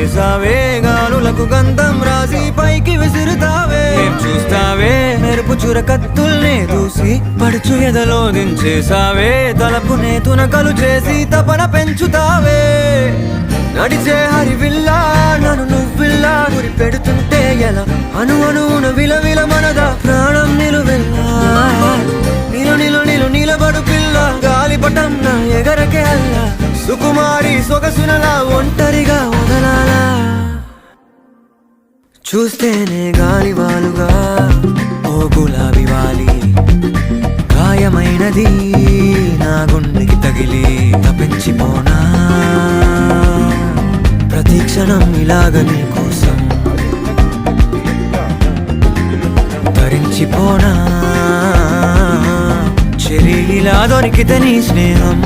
చేసావే గాలులకు గంధం రాసి పైకి విసురుతావే ఏం చూస్తావే మెరుపు చురకత్తుల్నే దూసి పడుచు ఎదలో దించేసావే తలపునే తునకలు చేసి తపన పెంచుతావే నడిచే హరివిల్లా నన్ను నువ్విల్లా గురి పెడుతుంటే ఎలా అణువున విలవిల మనదా ప్రాణం నిలువెల్లా నిలబడు పిల్ల గాలిపటం నా ఎగరకే అల్లా సుకుమారి సొగసునలా ఒంటరిగా వదలాలా చూస్తేనే గాలివాలుగా ఓ గులాబీ వాలి గాయమైనది నా గుండెకి తగిలి తప్పించిపోనా ప్రతి క్షణం ఇలాగ నీ కోసం తరించిపోనా చెరి ఇలా దొరికితే నీ స్నేహం